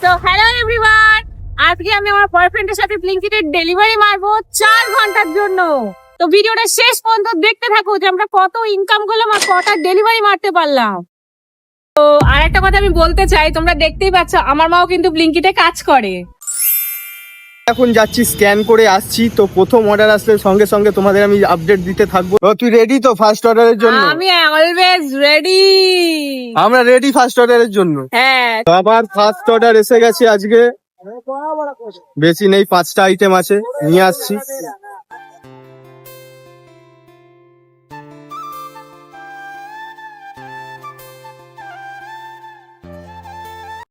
তো hello everyone, আজকে আমি আমার বয়ফ্রেন্ডের সাথে ব্লিঙ্কিটের ডেলিভারি মারবো 4 ঘন্টার জন্য। তো ভিডিওটা শেষ পর্যন্ত দেখতে থাকো যে আমরা কত ইনকাম করলাম আর কটা ডেলিভারি মারতে পারলাম। তো আর একটা কথা আমি বলতে চাই, তোমরা দেখতেই পাচ্ছ আমার মাও কিন্তু ব্লিঙ্কিটে কাজ করে। এখন যাচ্ছি, স্ক্যান করে আসছি। তো প্রথম অর্ডার আসলে সঙ্গে সঙ্গে তোমাদের আমি আপডেট দিতে থাকবো। তো তুই রেডি তো ফার্স্ট অর্ডারের জন্য? আমি অলওয়েজ রেডি। আমরা রেডি ফার্স্ট অর্ডারের জন্য। হ্যাঁ, তো আবার ফার্স্ট অর্ডার এসে গেছে আজকে। বেশি নেই, 5টা আইটেম আছে, নিয়ে আসছি।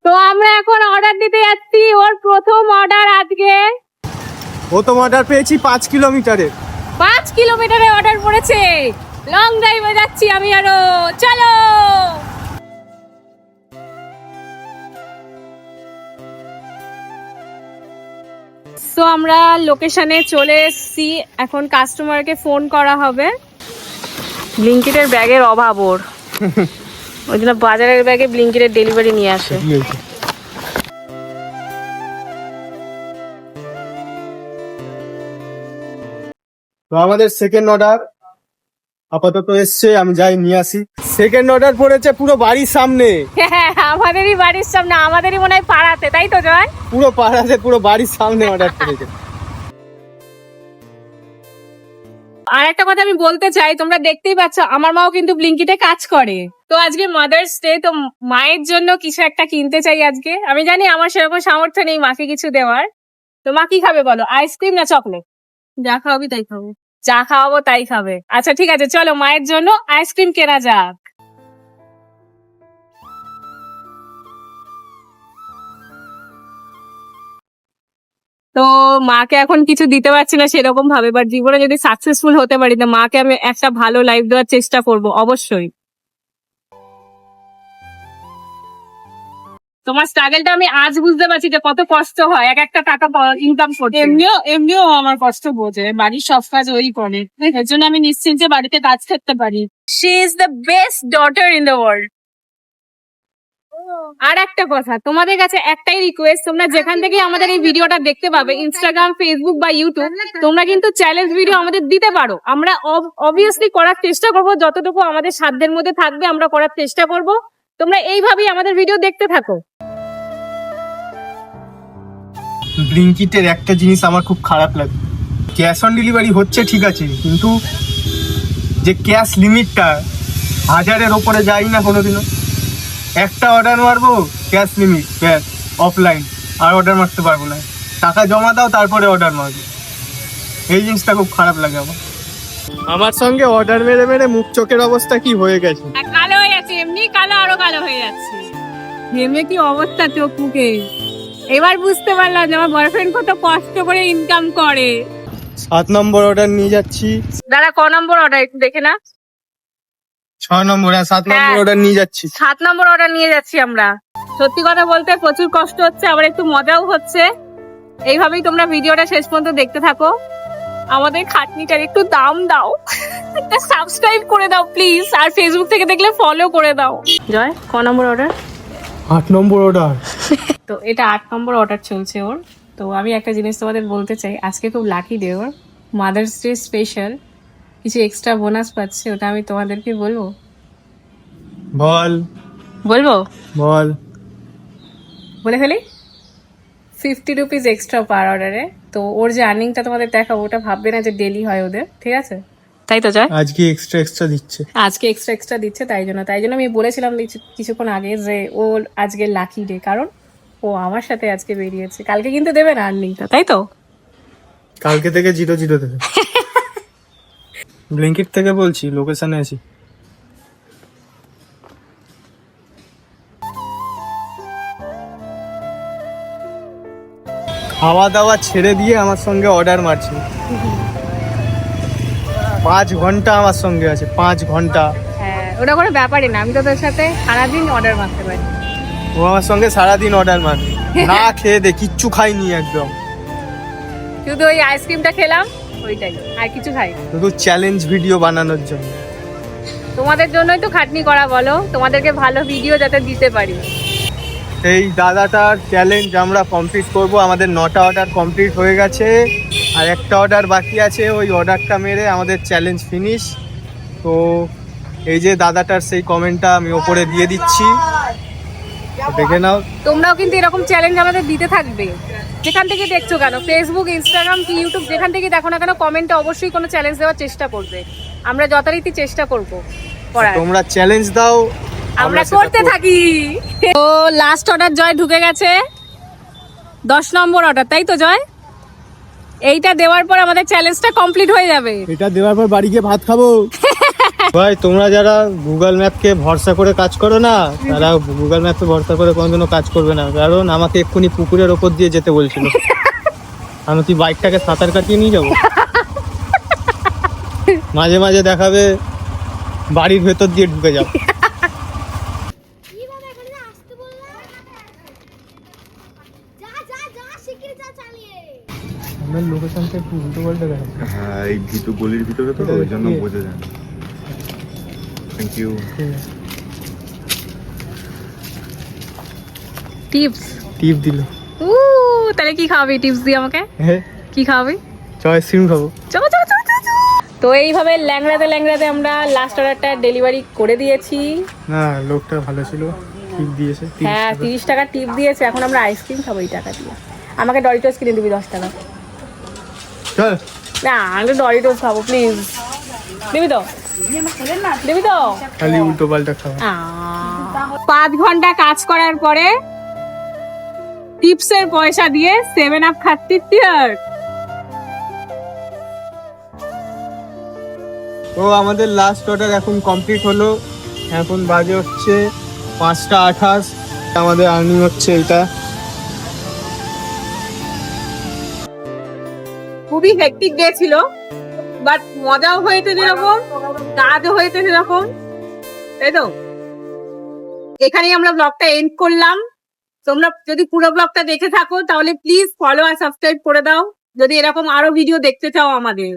তো আমরা এখন অর্ডার দিতে যাচ্ছি। ওর প্রথম অর্ডার আজকে। প্রথম অর্ডার পেয়েছি 5 কিলোমিটারের। 5 কিলোমিটারে অর্ডার পড়েছে। লং ড্রাইভে যাচ্ছি আমি আরো, চলো। তো আমরা লোকেশনে চলে এসেছি, এখন কাস্টমারকে ফোন করা হবে। ব্লিঙ্কিটের ব্যাগের অভাব ওর, ওই জন্য বাজারের ব্যাগে ব্লিঙ্কিটের ডেলিভারি নিয়ে আসে। তো আমাদের সেকেন্ড অর্ডার আপাতত এসছে, আমি যাই নিয়ে আসি। সেকেন্ড অর্ডার পড়েছে পুরো বাড়ির সামনে। হ্যাঁ, আমাদেরই বাড়ির সামনে, আমাদেরই মনে হয় পাড়াতে, তাই তো জয়? পুরো পাড়াতে, পুরো বাড়ির সামনে অর্ডার পড়েছে। আর একটা কথা আমি বলতে চাই, তোমরা দেখতেই পাচ্ছ আমার মাও কিন্তু ব্লিঙ্কিটে কাজ করে। তো আজকে মাদার্স ডে, তো মায়ের জন্য কিছু একটা কিনতে চাই আজকে। আমি জানি আমার সেরকম সামর্থ্য নেই মাকে কিছু দেওয়ার। তো মা কি খাবে বলো, আইসক্রিম না চকলেট? যা খাওয়াবি তাই খাবো। যা খাওয়াবো তাই খাবে। আচ্ছা ঠিক আছে, চলো মায়ের জন্য আইসক্রিম কেনা যাক। তো মাকে এখন কিছু দিতে পারছি না সেরকম ভাবে, বাট জীবনে যদি সাকসেসফুল হতে পারি তো মাকে আমি একটা ভালো লাইফ দেওয়ার চেষ্টা করব অবশ্যই। তোমার স্ট্রাগলটা আমি আজ বুঝতে পারছি যে কত কষ্ট হয় এক একটা টাকা ইনকাম করতে। এমনিও আমার কষ্ট বোঝে, বাড়ির সব কাজ ওই করে, এর জন্য আমি নিশ্চিন্তে বাড়িতে কাজ করতে পারি। She is the best daughter in the world. আর একটা কথা, তোমাদের কাছে একটাই রিকোয়েস্ট, তোমরা যেখান থেকে আমাদের এই ভিডিওটা দেখতে পাবে, ইনস্টাগ্রাম, ফেসবুক বা ইউটিউব, তোমরা কিন্তু চ্যালেঞ্জ ভিডিও আমাদের দিতে পারো। আমরা অবভিয়াসলি করার চেষ্টা করব, যতটুকু আমাদের সাধ্যের মধ্যে থাকবে আমরা করার চেষ্টা করব। তোমরা এইভাবেই আমাদের ভিডিও দেখতে থাকো। ব্লিঙ্কিটের একটা জিনিস আমার খুব খারাপ লাগে, ক্যাশ অন ডেলিভারি হচ্ছে ঠিক আছে, কিন্তু যে ক্যাশ লিমিটটা 1000-এর ওপরে যাই না কোনোদিনও। একটা অর্ডার মারবো, ক্যাশ লিমিট ব্যাস, অফলাইন, আর অর্ডার মারতে পারবো না। টাকা জমা দাও তারপরে অর্ডার মারবো। এই জিনিসটা খুব খারাপ লাগে আমার সঙ্গে অর্ডার মেরে মেরে মুখ চোখের অবস্থা কি হয়ে গেছে। কালো হয়ে যাচ্ছে, এমনি কালো আরো কালো হয়ে যাচ্ছে। ঘেমে কি অবস্থা চোখ মুখে। এবার বুঝতে পারলাম যে আমার বয়ফ্রেন্ড কত কষ্ট করে ইনকাম করে। 7 নম্বর অর্ডার নিয়ে যাচ্ছি। দাদা ক নম্বর অর্ডার একটু দেখে না? 6 নম্বর, 7 নম্বর অর্ডার নিয়ে যাচ্ছি। 7 নম্বর অর্ডার নিয়ে যাচ্ছি আমরা। সত্যি কথা বলতে প্রচুর কষ্ট হচ্ছে, আবার একটু মজাও হচ্ছে। এইভাবেই তোমরা ভিডিওটা শেষ পর্যন্ত দেখতে থাকো। আমাদের খাটনিটার একটু দাম দাও, একটা সাবস্ক্রাইব করে দাও প্লিজ, আর ফেসবুক থেকে দেখলে ফলো করে দাও। জয়, ক নম্বর অর্ডার? 8 নম্বর অর্ডার। তো এটা 8 নম্বর অর্ডার চলছে ওর। তো আমি একটা জিনিস তোমাদের বলতে চাই, আজকে খুব লাকি ডে ওর, মাদার্স ডে স্পেশাল, কিছু এক্সট্রা বোনাস পাচ্ছে, ওটা আমি তোমাদেরকে বলবো। বলবো বল বলে ফেলি। 50 রুপিস এক্সট্রা পার অর্ডারে। তো ওর যে আর্নিংটা তোমাদের দেখাবো, ওটা ভাববে না যে ডেলি হয় ওদের, ঠিক আছে? তাই তো জয়? আজকে এক্সট্রা দিচ্ছে। আজকে এক্সট্রা দিচ্ছে, তাই জন্য আমি বলেছিলাম কিছুক্ষণ আগে যে ও আজকে লাকি ডে, কারণ ও আমার সাথে আজকে বেরিয়েছে। কালকে কিন্তু দেবে না আর্নিংটা, তাই তো? কালকে থেকে 0 দেবে। ব্লিঙ্কিট থেকে বলছি, লোকেশনে আছি। খাওয়া দাওয়া ছেড়ে দিয়ে আমার সঙ্গে অর্ডার মারছে। 5 ঘন্টা আমার সঙ্গে আছে, 5 ঘন্টা। হ্যাঁ, ওটা কোনো ব্যাপারই না, আমি তো তোর সাথে সারাদিন অর্ডার মারতে পারি। ও আমার সঙ্গে সারাদিন অর্ডার মারবে, না খেয়ে দে, কিচ্ছু খাইনি একদম, শুধু ওই আইসক্রিমটা খেলাম, ওইটাই, আর কিছু খাই। শুধু চ্যালেঞ্জ ভিডিও বানানোর জন্য। তোমাদের জন্যই তো খাটনি করা, বলো, তোমাদেরকে ভালো ভিডিও যাতে দিতে পারি। সেই দাদাটার চ্যালেঞ্জ আমরা কমপ্লিট করব। আমাদের 9টা অর্ডার কমপ্লিট হয়ে গেছে, আর একটা অর্ডার বাকি আছে। ওই অর্ডারটা মেরে আমাদের চ্যালেঞ্জ ফিনিশ। তো এই যে দাদাটার সেই কমেন্টটা আমি ওপরে দিয়ে দিচ্ছি, দেখে নাও। তোমরাও কিন্তু এরকম চ্যালেঞ্জ আমাদের দিতে থাকবে, যেখান থেকে দেখছো কেন, ফেসবুক, ইনস্টাগ্রাম কি ইউটিউব, যেখান থেকে দেখো না কেন, কমেন্টে অবশ্যই কোনো চ্যালেঞ্জ দেওয়ার চেষ্টা করবে। আমরা যথারীতি চেষ্টা করব করার। তোমরা চ্যালেঞ্জ দাও, আমরা সেটা করতে থাকি। তো লাস্ট অর্ডার জয় ঢুকে গেছে, 10 নম্বর অর্ডার, তাই তো জয়? এইটা দেওয়ার পর আমাদের চ্যালেঞ্জটা কমপ্লিট হয়ে যাবে। এটা দেওয়ার পর বাড়ি গিয়ে ভাত খাবো। ভাই তোমরা যারা গুগল ম্যাপকে ভরসা করে কাজ করো না, তারা গুগল ম্যাপকে ভরসা করে কোনোদিনও কাজ করবে না। কারণ আমাকে এক্ষুনি পুকুরের ওপর দিয়ে যেতে বলছিল, আমি কি বাইকটাকে সাঁতার কাটিয়ে নিয়ে যাবো? মাঝে মাঝে দেখাবে বাড়ির ভেতর দিয়ে ঢুকে যাও। আমার লোকেশনটা একটু উল্টো পাল্টা দেখাচ্ছে। হ্যাঁ, এই গলির ভিতরে তো, ওই জন্য বোঝা যায় না। Thank you. টিপস টিপ দিল। তাহলে কি খাওয়াবি টিপস দিয়ে আমাকে? হ্যাঁ, কি খাওয়াবি? চয় সিম খাবো। চলো চলো চলো চলো চলো। তো এইভাবে ল্যাংড়াতে ল্যাংড়াতে আমরা লাস্ট অর্ডারটা ডেলিভারি করে দিয়েছি। না, লোকটা ভালো ছিল, টিপ দিয়েছে। হ্যাঁ, 30 টাকা টিপ দিয়েছে। এখন আমরা আইসক্রিম খাবো এই টাকা দিয়ে। আমাকে ডরিটোস কিনে দিবি 10 টাকা। চল। না, আমি ডরিটোস খাবো, প্লিজ। দিবি তো? দিবি তো? খালি উল্টো পাল্টা খাওয়া। 5 ঘন্টা কাজ করার পরে টিপসের পয়সা দিয়ে 7 আপ খাচ্ছি। টিয়ার তো আমাদের লাস্ট অর্ডার এখন কমপ্লিট হলো। এখন বাজে হচ্ছে 5টা 28। আমাদের আর্নিং হচ্ছে এটা। খুবই হেক্টিক ডে ছিল, বাট মজাও হয়েছে যেরকম, কাজও হয়েছে সেরকম, তাই তো? এখানেই আমরা ব্লগটা এন্ড করলাম। তোমরা যদি পুরো ব্লগটা দেখে থাকো তাহলে প্লিজ ফলো আর সাবস্ক্রাইব করে দাও, যদি এরকম আরো ভিডিও দেখতে চাও আমাদের।